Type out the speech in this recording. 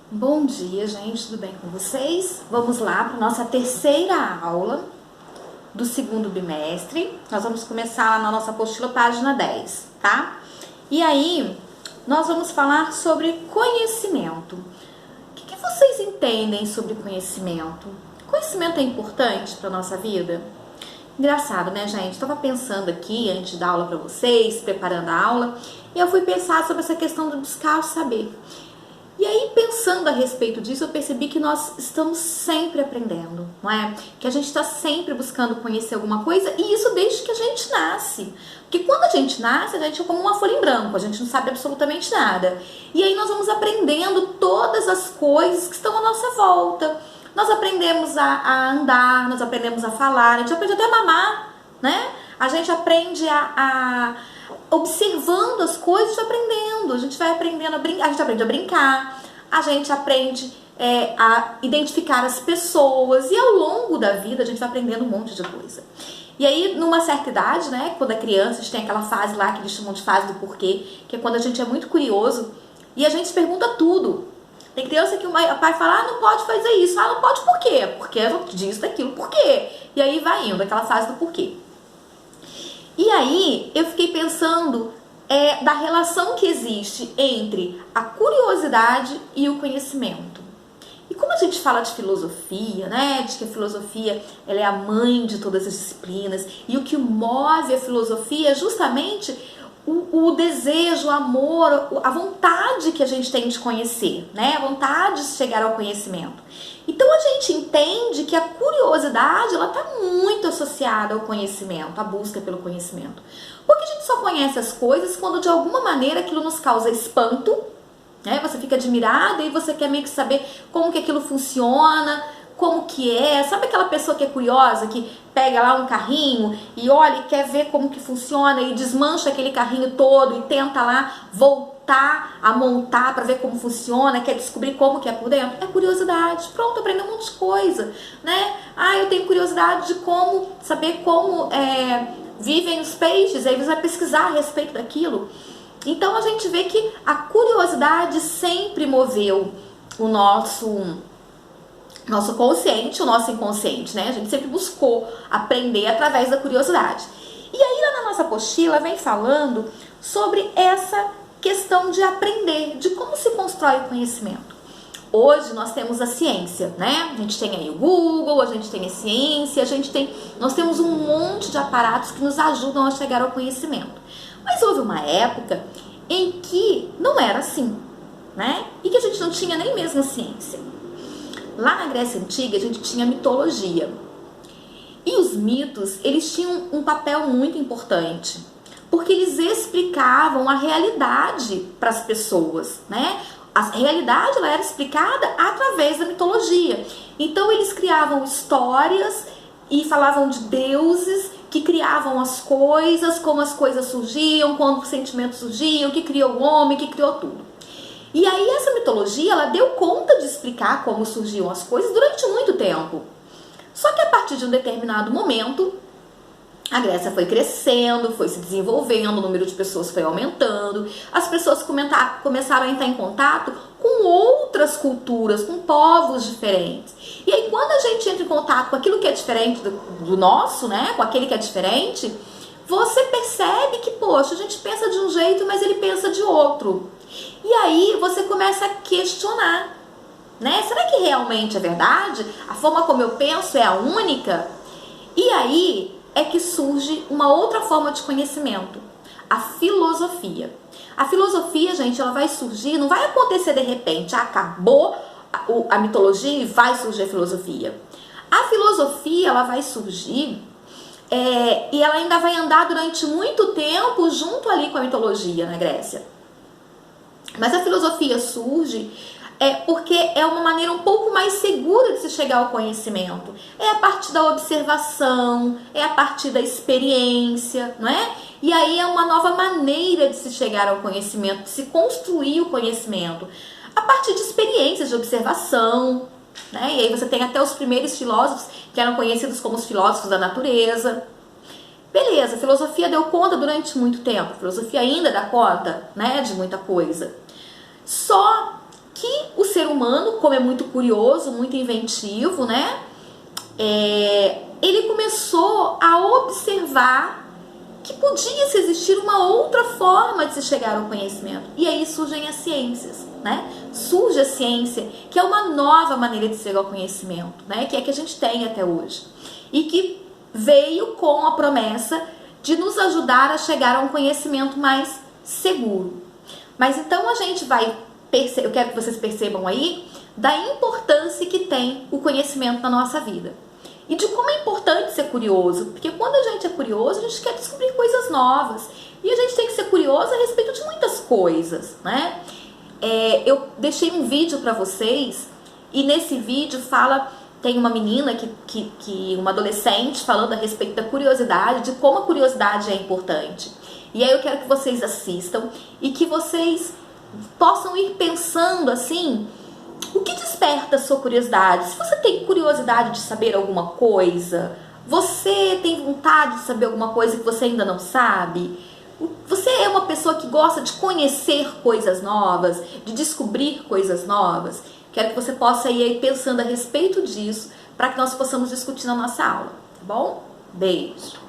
Bom dia, gente, tudo bem com vocês? Vamos lá para nossa terceira aula do segundo bimestre. Nós vamos começar na nossa apostila, página 10, tá? E aí, nós vamos falar sobre conhecimento. O que vocês entendem sobre conhecimento? Conhecimento é importante para nossa vida? Engraçado, né, gente? Estava pensando aqui, antes de dar aula para vocês, preparando a aula, e eu fui pensar sobre essa questão de buscar o saber. E aí, pensando a respeito disso, eu percebi que nós estamos sempre aprendendo, não é? Que a gente está sempre buscando conhecer alguma coisa, e isso desde que a gente nasce. Porque quando a gente nasce, a gente é como uma folha em branco, a gente não sabe absolutamente nada. E aí nós vamos aprendendo todas as coisas que estão à nossa volta. Nós aprendemos a andar, nós aprendemos a falar, a gente aprende até a mamar, né? A gente aprende observando as coisas, aprendendo. A gente vai aprendendo a brincar, a gente aprende a brincar, a gente aprende a identificar as pessoas, e ao longo da vida a gente vai aprendendo um monte de coisa. E aí, numa certa idade, né, quando é criança, a gente tem aquela fase lá que eles chamam de fase do porquê, que é quando a gente é muito curioso e a gente pergunta tudo. Tem criança que o pai fala, não pode fazer isso. Não pode por quê? Porque disso, daquilo, por quê? E aí vai indo, aquela fase do porquê. E aí, eu fiquei pensando da relação que existe entre a curiosidade e o conhecimento. E como a gente fala de filosofia, né, de que a filosofia ela é a mãe de todas as disciplinas, e o que move a filosofia é justamente o desejo, o amor, a vontade que a gente tem de conhecer, né, a vontade de chegar ao conhecimento. Então a gente entende que a curiosidade ela está muito associada ao conhecimento, à busca pelo conhecimento. Porque a gente só conhece as coisas quando de alguma maneira aquilo nos causa espanto, né? Você fica admirada e você quer meio que saber como que aquilo funciona, como que é. Sabe aquela pessoa que é curiosa, que pega lá um carrinho e olha e quer ver como que funciona e desmancha aquele carrinho todo e tenta lá voltar a montar para ver como funciona, quer descobrir como que é por dentro? É curiosidade. Pronto, aprendeu um monte de coisa, né? Eu tenho curiosidade de saber como vivem os peixes, aí você vai pesquisar a respeito daquilo. Então a gente vê que a curiosidade sempre moveu o nosso consciente, o nosso inconsciente, né? A gente sempre buscou aprender através da curiosidade. E aí lá na nossa apostila vem falando sobre essa questão de aprender, de como se constrói o conhecimento. Hoje nós temos a ciência, né? A gente tem aí o Google, a gente tem a ciência, nós temos um monte de aparatos que nos ajudam a chegar ao conhecimento. Mas houve uma época em que não era assim, né? E que a gente não tinha nem mesmo a ciência. Lá na Grécia Antiga a gente tinha mitologia. E os mitos, eles tinham um papel muito importante, porque eles explicavam a realidade para as pessoas, né? A realidade ela era explicada através da mitologia. Então eles criavam histórias e falavam de deuses que criavam as coisas, como as coisas surgiam, quando os sentimentos surgiam, que criou o homem, que criou tudo. E aí essa mitologia, ela deu conta de explicar como surgiam as coisas durante muito tempo. Só que a partir de um determinado momento, a Grécia foi crescendo, foi se desenvolvendo, o número de pessoas foi aumentando, as pessoas começaram a entrar em contato com outras culturas, com povos diferentes. E aí quando a gente entra em contato com aquilo que é diferente do nosso, né, com aquele que é diferente, você percebe que, poxa, a gente pensa de um jeito, mas ele pensa de outro. E aí você começa a questionar, né? Será que realmente é verdade? A forma como eu penso é a única? E aí é que surge uma outra forma de conhecimento, a filosofia. A filosofia, gente, ela vai surgir, não vai acontecer de repente, acabou a mitologia e vai surgir a filosofia. A filosofia, ela vai surgir e ela ainda vai andar durante muito tempo junto ali com a mitologia na Grécia. Mas a filosofia surge porque é uma maneira um pouco mais segura de se chegar ao conhecimento. É a partir da observação, é a partir da experiência, não é? E aí é uma nova maneira de se chegar ao conhecimento, de se construir o conhecimento. A partir de experiências de observação, né? E aí você tem até os primeiros filósofos que eram conhecidos como os filósofos da natureza. Beleza, a filosofia deu conta durante muito tempo, a filosofia ainda dá conta, né, de muita coisa. Só que o ser humano humano, como é muito curioso, muito inventivo, né? Ele começou a observar que podia se existir uma outra forma de se chegar ao conhecimento. E aí surgem as ciências, né? Surge a ciência, que é uma nova maneira de chegar ao conhecimento, né? Que é que a gente tem até hoje. E que veio com a promessa de nos ajudar a chegar a um conhecimento mais seguro. Mas então a gente vai eu quero que vocês percebam aí da importância que tem o conhecimento na nossa vida. E de como é importante ser curioso, porque quando a gente é curioso, a gente quer descobrir coisas novas. E a gente tem que ser curioso a respeito de muitas coisas, né? Eu deixei um vídeo para vocês, e nesse vídeo tem uma menina, uma adolescente, falando a respeito da curiosidade, de como a curiosidade é importante. E aí eu quero que vocês assistam e que vocês possam ir pensando assim, o que desperta a sua curiosidade? Se você tem curiosidade de saber alguma coisa, você tem vontade de saber alguma coisa que você ainda não sabe, você é uma pessoa que gosta de conhecer coisas novas, de descobrir coisas novas, quero que você possa ir aí pensando a respeito disso, para que nós possamos discutir na nossa aula, tá bom? Beijo!